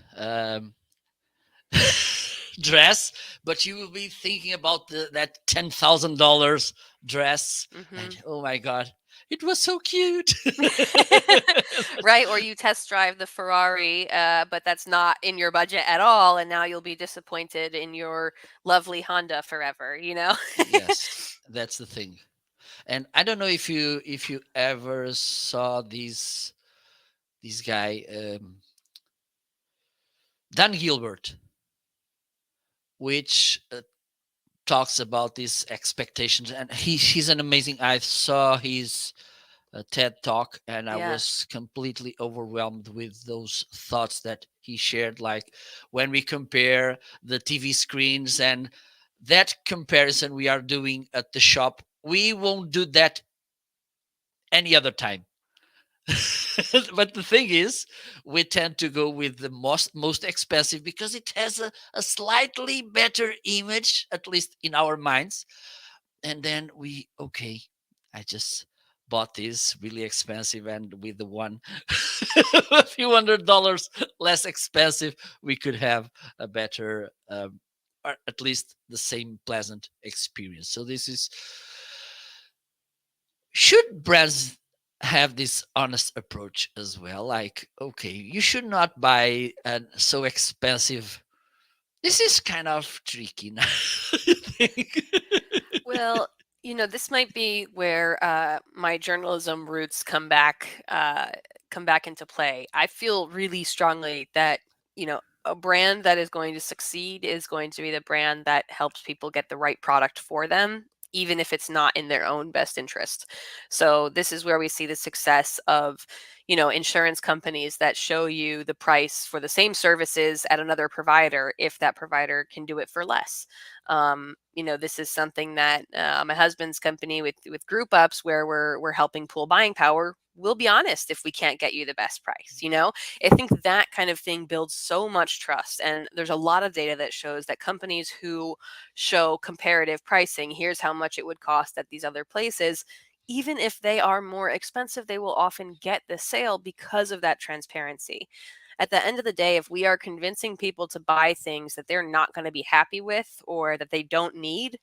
dress, but you will be thinking about that $10,000 dress, Hmm. and oh my god, it was so cute. Right, or you test drive the Ferrari, but that's not in your budget at all, and now you'll be disappointed in your lovely Honda forever. Yes, that's the thing. And I don't know if you ever saw this guy, Dan Gilbert, which talks about these expectations, and he's an amazing. I saw his TED talk, and I Yeah, was completely overwhelmed with those thoughts that he shared. Like, when we compare the TV screens and that comparison we are doing at the shop, we won't do that any other time. But the thing is, we tend to go with the most expensive because it has a slightly better image, at least in our minds. And then okay, I just bought this really expensive, and with the one a few $100 less expensive, we could have a better, or at least the same pleasant experience. So this is, should brands have this honest approach as well, like, okay, you should not buy a so expensive. This is kind of tricky now. I think. well, this might be where my journalism roots come back into play. I feel really strongly that a brand that is going to succeed is going to be the brand that helps people get the right product for them, even if it's not in their own best interest. So this is where we see the success of insurance companies that show you the price for the same services at another provider if that provider can do it for less. This is something that my husband's company with group ups, where we're helping pool buying power. We'll be honest if we can't get you the best price. I think that kind of thing builds so much trust. And there's a lot of data that shows that companies who show comparative pricing, here's how much it would cost at these other places, even if they are more expensive, they will often get the sale because of that transparency. At the end of the day, if we are convincing people to buy things that they're not going to be happy with or that they don't need,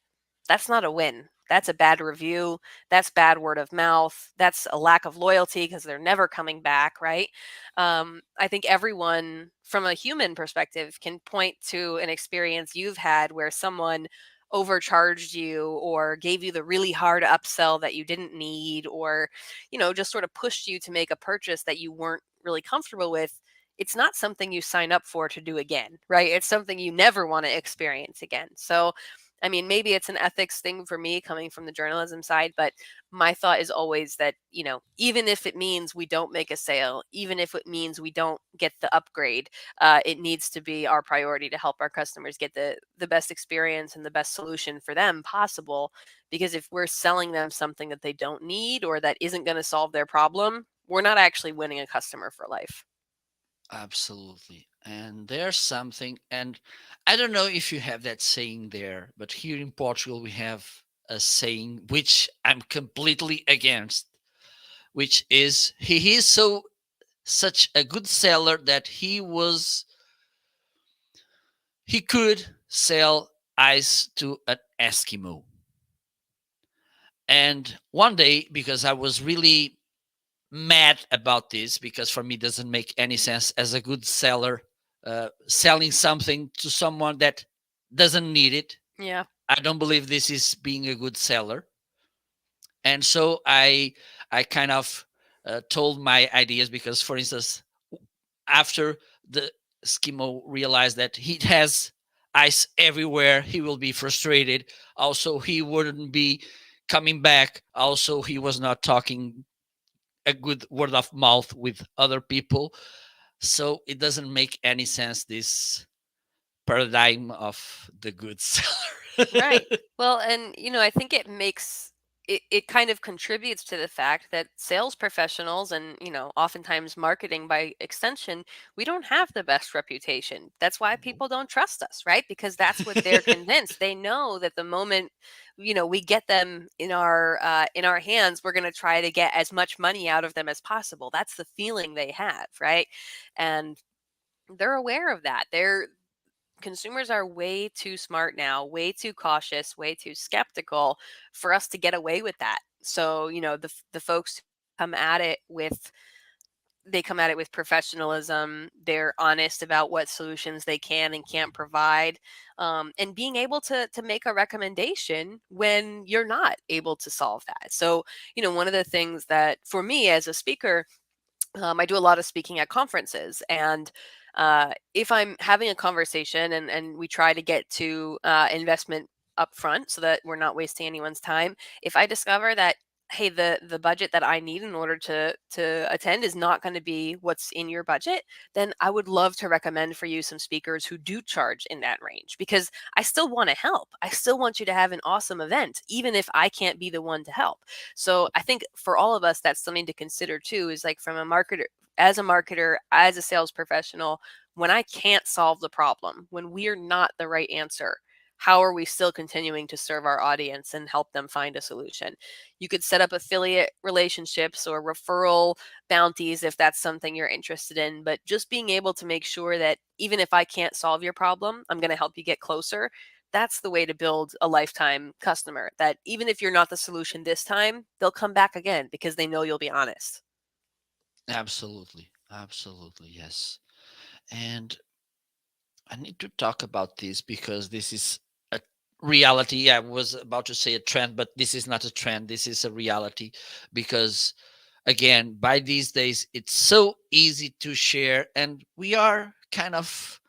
that's not a win. That's a bad review. That's bad word of mouth. That's a lack of loyalty because they're never coming back, right? I think everyone, from a human perspective, can point to an experience you've had where someone overcharged you or gave you the really hard upsell that you didn't need, or just sort of pushed you to make a purchase that you weren't really comfortable with. It's not something you sign up for to do again, right? It's something you never want to experience again. So I mean, maybe it's an ethics thing for me coming from the journalism side, but my thought is always that, even if it means we don't make a sale, even if it means we don't get the upgrade, it needs to be our priority to help our customers get the best experience and the best solution for them possible. Because if we're selling them something that they don't need or that isn't going to solve their problem, we're not actually winning a customer for life. Absolutely. And there's something, and I don't know if you have that saying there, but here in Portugal, we have a saying which I'm completely against, which is he is such a good seller that he could sell ice to an Eskimo. And one day, because I was really mad about this, because for me it doesn't make any sense as a good seller selling something to someone that doesn't need it. Yeah. I don't believe this is being a good seller. And so I kind of told my ideas, because for instance, after the Eskimo realized that he has ice everywhere, he will be frustrated. Also, he wouldn't be coming back. Also, he was not talking a good word of mouth with other people. So it doesn't make any sense, this paradigm of the good seller. Right. Well, and I think it kind of contributes to the fact that sales professionals and, oftentimes marketing by extension, we don't have the best reputation. That's why people don't trust us, right? Because that's what they're convinced. They know that the moment, we get them in our hands, we're going to try to get as much money out of them as possible. That's the feeling they have, right? And they're aware of that. Consumers are way too smart now, way too cautious, way too skeptical for us to get away with that. So, the folks come at it with they come at it with professionalism. They're honest about what solutions they can and can't provide, and being able to make a recommendation when you're not able to solve that. So, one of the things that for me as a speaker, I do a lot of speaking at conferences, and if I'm having a conversation and we try to get to investment up front so that we're not wasting anyone's time, if I discover that, hey, the budget that I need in order to attend is not going to be what's in your budget, then I would love to recommend for you some speakers who do charge in that range, because I still want to help. I still want you to have an awesome event, even if I can't be the one to help. So I think for all of us, that's something to consider too, is like, from a marketer, as a sales professional, when I can't solve the problem, when we're not the right answer, how are we still continuing to serve our audience and help them find a solution? You could set up affiliate relationships or referral bounties if that's something you're interested in, but just being able to make sure that even if I can't solve your problem, I'm going to help you get closer. That's the way to build a lifetime customer, that even if you're not the solution this time, they'll come back again because they know you'll be honest. Absolutely. Absolutely. Yes. And I need to talk about this because this is a reality. I was about to say a trend, but this is not a trend. This is a reality, because, again, by these days, it's so easy to share, and we are kind of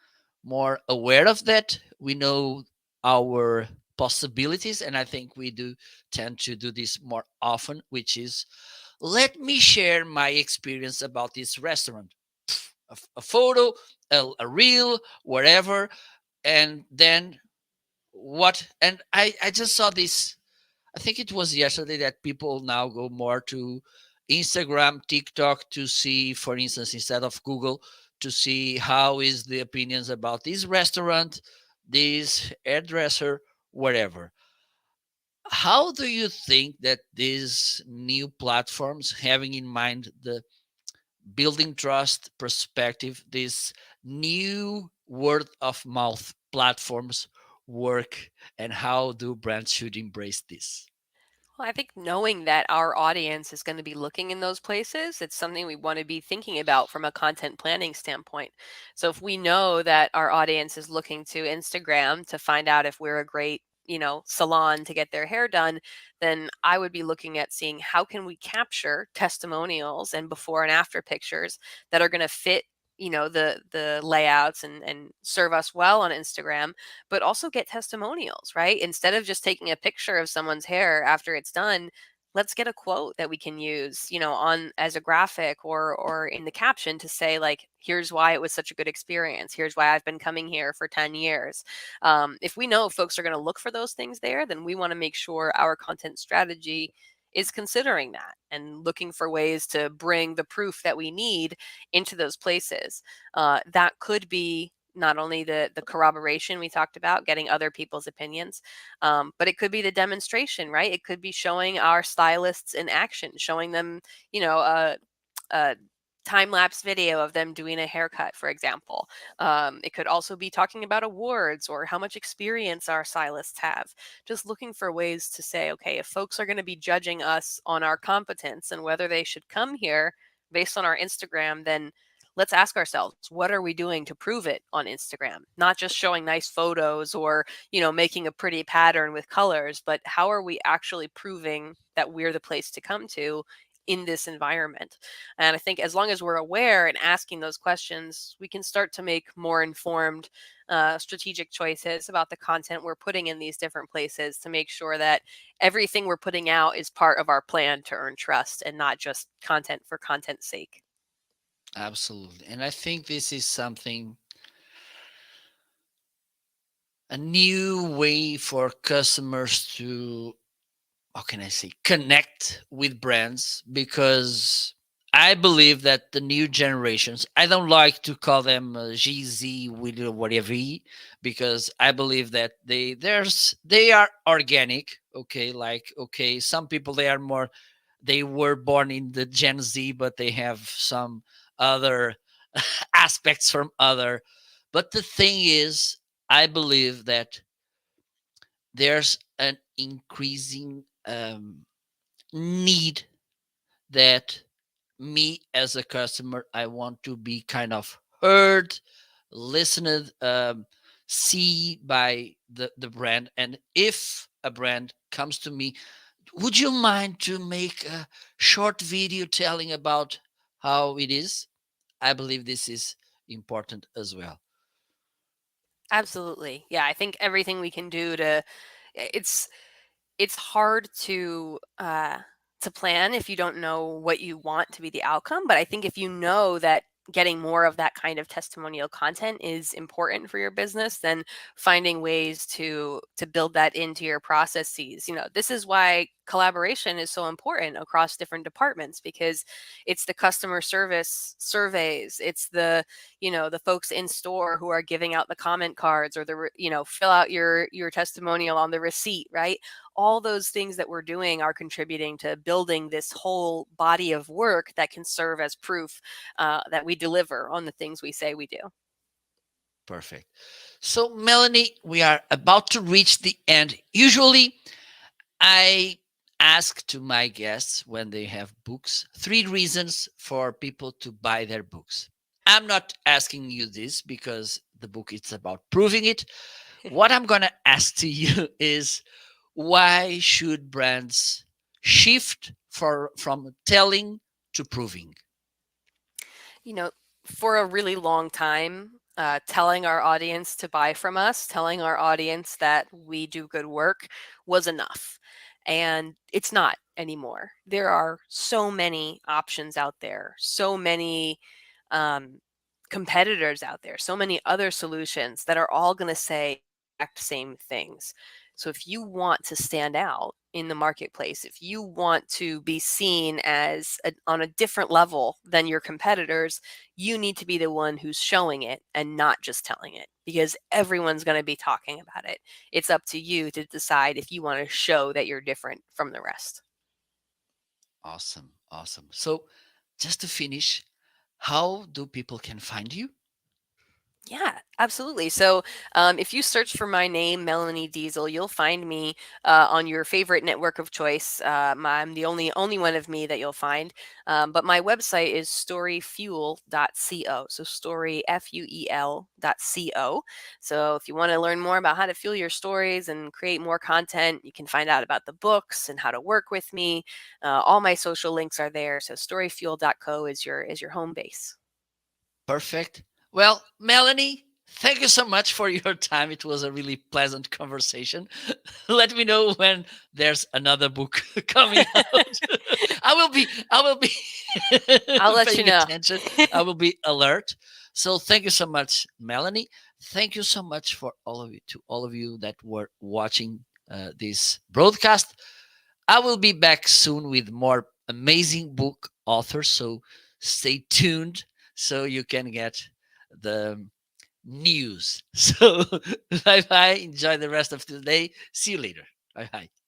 more aware of that. We know our possibilities, and I think we do tend to do this more often, which is Let me share my experience about this restaurant. A photo, a reel, whatever, and then what? And I just saw this. I think it was yesterday that people now go more to Instagram, TikTok to see, for instance, instead of Google, to see how is the opinions about this restaurant, this hairdresser, whatever. How do you think that these new platforms, having in mind the building trust perspective, these new word of mouth platforms work, and how do brands should embrace this? Well, I think knowing that our audience is going to be looking in those places, it's something we want to be thinking about from a content planning standpoint. So if we know that our audience is looking to Instagram to find out if we're a great, salon to get their hair done, then I would be looking at seeing how can we capture testimonials and before and after pictures that are going to fit the layouts and serve us well on Instagram, but also get testimonials, right? Instead of just taking a picture of someone's hair after it's done, let's get a quote that we can use, on as a graphic or in the caption to say like, here's why it was such a good experience. Here's why I've been coming here for 10 years. If we know folks are going to look for those things there, then we want to make sure our content strategy is considering that and looking for ways to bring the proof that we need into those places. That could be not only the corroboration we talked about, getting other people's opinions, but it could be the demonstration, right? It could be showing our stylists in action, showing them, a time lapse video of them doing a haircut, for example. It could also be talking about awards or how much experience our stylists have. Just looking for ways to say, okay, if folks are going to be judging us on our competence and whether they should come here based on our Instagram, then let's ask ourselves, what are we doing to prove it on Instagram? Not just showing nice photos or, making a pretty pattern with colors, but how are we actually proving that we're the place to come to in this environment? And I think as long as we're aware and asking those questions, we can start to make more informed strategic choices about the content we're putting in these different places to make sure that everything we're putting out is part of our plan to earn trust and not just content for content's sake. Absolutely. And I think this is something, a new way for customers to, how can I say, connect with brands, because I believe that the new generations, I don't like to call them GZ with whatever, because I believe that they are organic. Okay, like, okay, some people, they are more, they were born in the Gen Z, but they have some other aspects from other. But the thing is, I believe that there's an increasing need that me as a customer, I want to be kind of heard, listened, see by the brand. And if a brand comes to me, would you mind to make a short video telling about how it is? I believe this is important as well. Absolutely. Yeah, I think everything we can do it's it's hard to plan if you don't know what you want to be the outcome, but I think if you know that getting more of that kind of testimonial content is important for your business, then finding ways to build that into your processes. This is why collaboration is so important across different departments, because it's the customer service surveys, it's the folks in store who are giving out the comment cards or fill out your testimonial on the receipt, right? All those things that we're doing are contributing to building this whole body of work that can serve as proof that we deliver on the things we say we do. Perfect. So, Melanie, we are about to reach the end. Usually, I ask to my guests when they have books, three reasons for people to buy their books. I'm not asking you this because the book is about proving it. What I'm going to ask to you is, why should brands shift from telling to proving? you know, for a really long time, telling our audience to buy from us, telling our audience that we do good work was enough. And it's not anymore. There are so many options out there, so many um, competitors out there, so many other solutions that are all going to say the exact same things. So if you want to stand out in the marketplace, if you want to be seen as on a different level than your competitors, you need to be the one who's showing it and not just telling it, because everyone's going to be talking about it. It's up to you to decide if you want to show that you're different from the rest. Awesome. Awesome. So just to finish, how do people can find you? Yeah, absolutely. So, if you search for my name, Melanie Deziel, you'll find me on your favorite network of choice. I'm the only one of me that you'll find. But my website is storyfuel.co. So storyfuel.co. So if you want to learn more about how to fuel your stories and create more content, you can find out about the books and how to work with me. All my social links are there. So storyfuel.co is your home base. Perfect. Well, Melanie, thank you so much for your time. It was a really pleasant conversation. Let me know when there's another book coming out. I will be I'll let you paying know. attention. I will be alert. So thank you so much, Melanie. Thank you so much for all of you that were watching this broadcast. I will be back soon with more amazing book authors. So stay tuned so you can get the news. So bye bye. Enjoy the rest of the day. See you later. Bye bye.